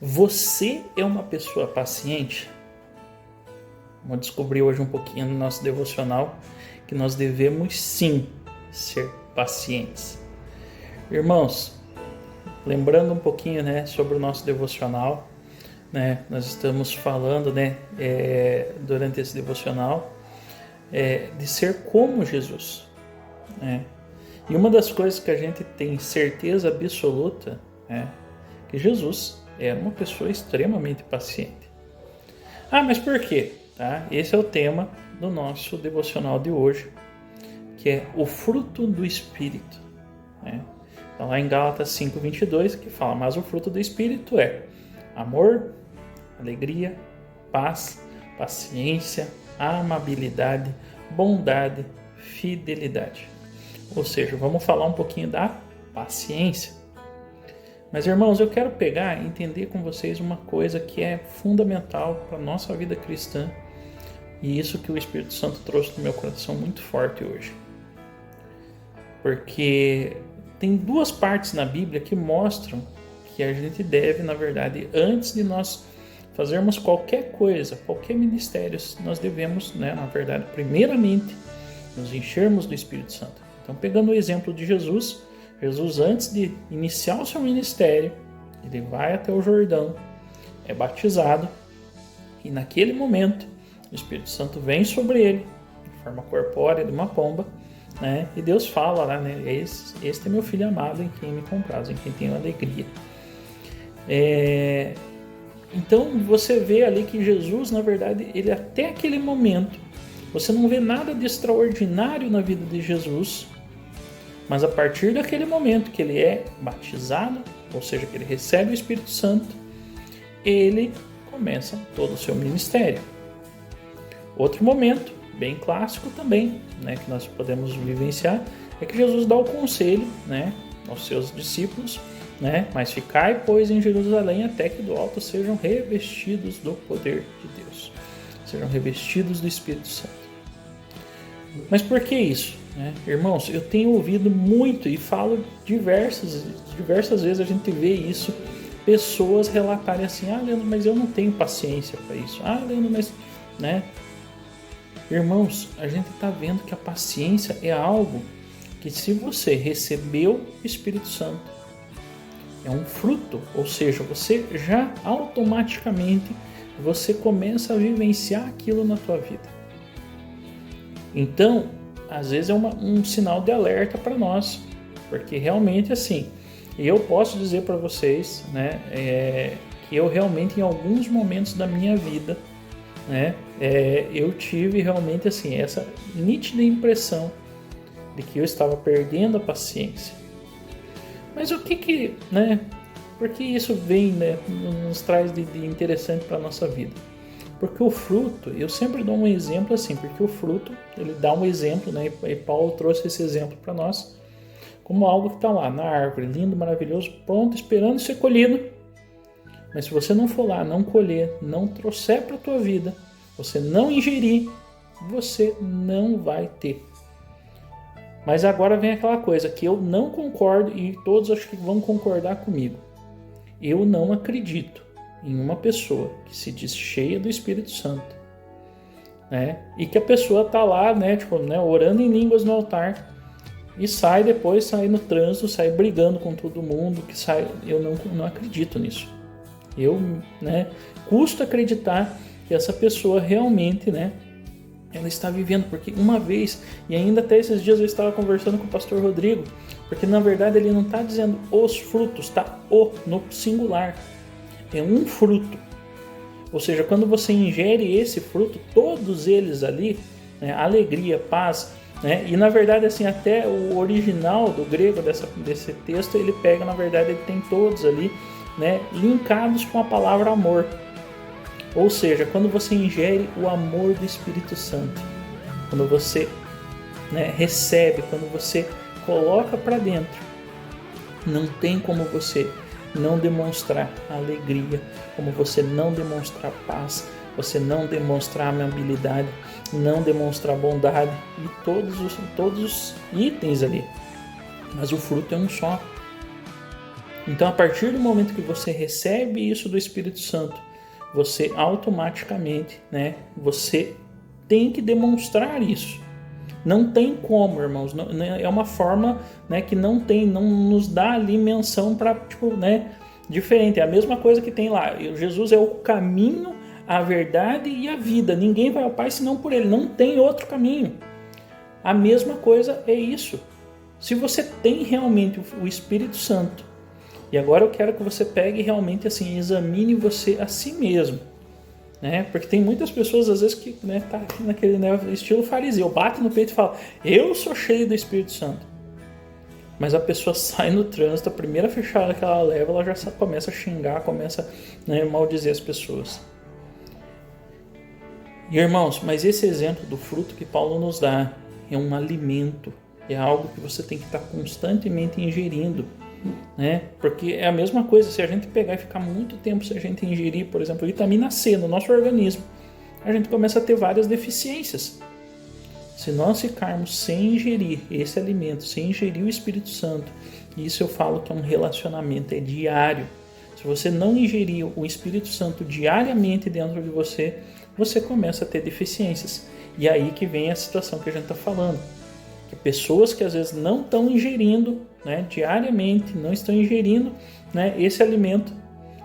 Você é uma pessoa paciente? Vamos descobrir hoje um pouquinho no nosso devocional que nós devemos sim ser pacientes. Irmãos, lembrando um pouquinho, sobre o nosso devocional, nós estamos falando, durante esse devocional, de ser como Jesus. E uma das coisas que a gente tem certeza absoluta é que Jesus era uma pessoa extremamente paciente. Mas por quê? Esse é o tema do nosso devocional de hoje, que é o fruto do Espírito. Então, lá em Gálatas 5:22, que fala: mas o fruto do Espírito é amor, alegria, paz, paciência, amabilidade, bondade, fidelidade. Ou seja, vamos falar um pouquinho da paciência. Mas, irmãos, eu quero pegar e entender com vocês uma coisa que é fundamental para a nossa vida cristã, e isso que o Espírito Santo trouxe no meu coração muito forte hoje. Porque tem duas partes na Bíblia que mostram que a gente deve, na verdade, antes de nós fazermos qualquer coisa, qualquer ministério, nós devemos, na verdade, primeiramente, nos enchermos do Espírito Santo. Então, pegando o exemplo de Jesus, antes de iniciar o seu ministério, ele vai até o Jordão, é batizado, e naquele momento, o Espírito Santo vem sobre ele, de forma corpórea de uma pomba, e Deus fala lá, este é meu filho amado em quem me compraz, em quem tenho alegria. Então você vê ali que Jesus, na verdade, ele até aquele momento, você não vê nada de extraordinário na vida de Jesus, mas a partir daquele momento que ele é batizado, ou seja, que ele recebe o Espírito Santo, ele começa todo o seu ministério. Outro momento, bem clássico também, que nós podemos vivenciar, é que Jesus dá o conselho, aos seus discípulos, mas ficai, pois, em Jerusalém, até que do alto sejam revestidos do poder de Deus, sejam revestidos do Espírito Santo. Mas por que isso? Irmãos, eu tenho ouvido muito e falo diversas vezes, a gente vê isso, pessoas relatarem assim: Leandro, mas eu não tenho paciência para isso. Leandro, mas... Irmãos, a gente está vendo que a paciência é algo que, se você recebeu o Espírito Santo, é um fruto, ou seja, você já automaticamente você começa a vivenciar aquilo na tua vida. Então, às vezes é um sinal de alerta para nós, porque realmente assim, eu posso dizer para vocês, que eu realmente, em alguns momentos da minha vida, eu tive realmente assim essa nítida impressão de que eu estava perdendo a paciência. Mas o que porque isso vem, nos traz de interessante para a nossa vida? Porque o fruto, eu sempre dou um exemplo assim, porque o fruto, ele dá um exemplo, e Paulo trouxe esse exemplo para nós, como algo que está lá na árvore, lindo, maravilhoso, pronto, esperando ser colhido. Mas se você não for lá, não colher, não trouxer para a tua vida, você não ingerir, você não vai ter. Mas agora vem aquela coisa que eu não concordo, e todos acho que vão concordar comigo. Eu não acredito em uma pessoa que se diz cheia do Espírito Santo, e que a pessoa está lá, orando em línguas no altar, e sai no trânsito, sai brigando com todo mundo, eu não acredito nisso. Eu, custo acreditar que essa pessoa realmente, ela está vivendo, porque uma vez, e ainda até esses dias eu estava conversando com o pastor Rodrigo, porque na verdade ele não está dizendo os frutos, está no singular, é um fruto. Ou seja, quando você ingere esse fruto, todos eles ali, alegria, paz, e na verdade assim, até o original do grego desse texto, ele pega, na verdade, ele tem todos ali, linkados com a palavra amor. Ou seja, quando você ingere o amor do Espírito Santo, quando você recebe, quando você coloca para dentro, não tem como você não demonstrar alegria, como você não demonstrar paz, você não demonstrar amabilidade, não demonstrar bondade e todos os itens ali. Mas o fruto é um só. Então, a partir do momento que você recebe isso do Espírito Santo, você automaticamente, né, você tem que demonstrar isso. Não tem como, irmãos. Não, é uma forma, né, que não nos dá ali menção para, tipo, né, diferente. É a mesma coisa que tem lá. Jesus é o caminho, a verdade e a vida. Ninguém vai ao Pai senão por Ele. Não tem outro caminho. A mesma coisa é isso. Se você tem realmente o Espírito Santo, e agora eu quero que você pegue realmente assim, examine você a si mesmo, né? Porque tem muitas pessoas às vezes que, né, tá aqui naquele, né, estilo fariseu, bate no peito e fala: eu sou cheio do Espírito Santo. Mas a pessoa sai no trânsito, a primeira fechada que ela leva, ela já começa a xingar, começa, né, a maldizer as pessoas. E, irmãos, mas esse exemplo do fruto que Paulo nos dá é um alimento, é algo que você tem que estar constantemente ingerindo, né? Porque é a mesma coisa, se a gente pegar e ficar muito tempo, se a gente ingerir, por exemplo, vitamina C no nosso organismo, a gente começa a ter várias deficiências. Se nós ficarmos sem ingerir esse alimento, sem ingerir o Espírito Santo, isso eu falo que é um relacionamento, é diário. Se você não ingerir o Espírito Santo diariamente dentro de você, você começa a ter deficiências. E aí que vem a situação que a gente está falando. Que pessoas que às vezes não estão ingerindo, né, diariamente, não estão ingerindo, né, esse alimento,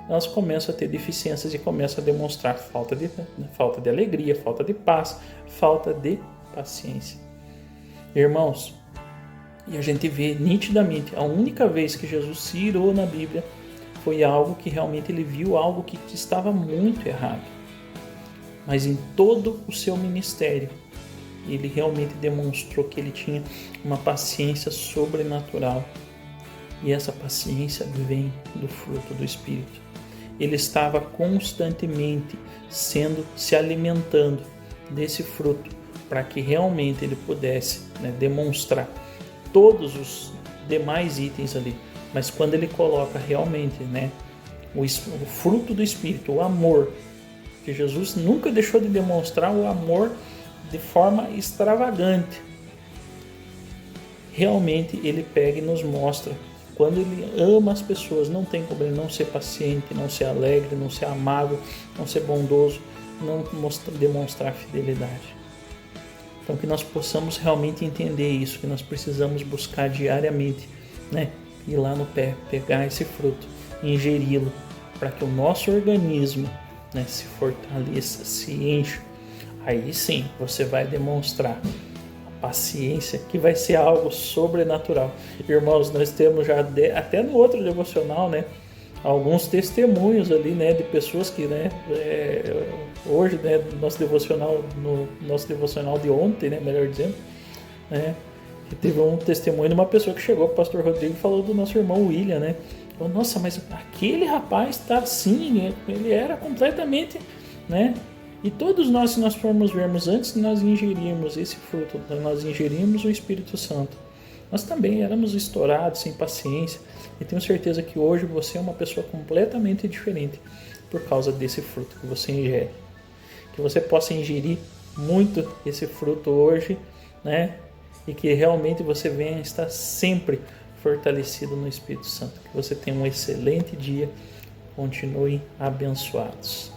elas começam a ter deficiências e começam a demonstrar falta de alegria, falta de paz, falta de paciência. Irmãos, e a gente vê nitidamente, a única vez que Jesus se irou na Bíblia foi algo que realmente ele viu algo que estava muito errado. Mas em todo o seu ministério, ele realmente demonstrou que ele tinha uma paciência sobrenatural. E essa paciência vem do fruto do Espírito. Ele estava constantemente se alimentando desse fruto para que realmente ele pudesse, né, demonstrar todos os demais itens ali. Mas quando ele coloca realmente, né, o fruto do Espírito, o amor, que Jesus nunca deixou de demonstrar o amor de forma extravagante. Realmente ele pega e nos mostra quando ele ama as pessoas, não tem como ele não ser paciente, não ser alegre, não ser amável, não ser bondoso, não demonstrar fidelidade. Então que nós possamos realmente entender isso, que nós precisamos buscar diariamente, né, ir lá no pé, pegar esse fruto, ingeri-lo, para que o nosso organismo, né, se fortaleça, se encha. Aí sim você vai demonstrar a paciência, que vai ser algo sobrenatural. Irmãos, nós temos já até no outro devocional, né, alguns testemunhos ali, né, de pessoas que, né, hoje, né, no nosso devocional de ontem, né, melhor dizendo, né, que teve um testemunho de uma pessoa que chegou para o pastor Rodrigo e falou do nosso irmão William, né, falou: nossa, mas aquele rapaz está assim, ele era completamente, né. E todos nós, se nós formos vermos, antes de nós ingerirmos esse fruto, nós ingerimos o Espírito Santo, nós também éramos estourados, sem paciência, e tenho certeza que hoje você é uma pessoa completamente diferente por causa desse fruto que você ingere. Que você possa ingerir muito esse fruto hoje, né? E que realmente você venha estar sempre fortalecido no Espírito Santo. Que você tenha um excelente dia, continuem abençoados.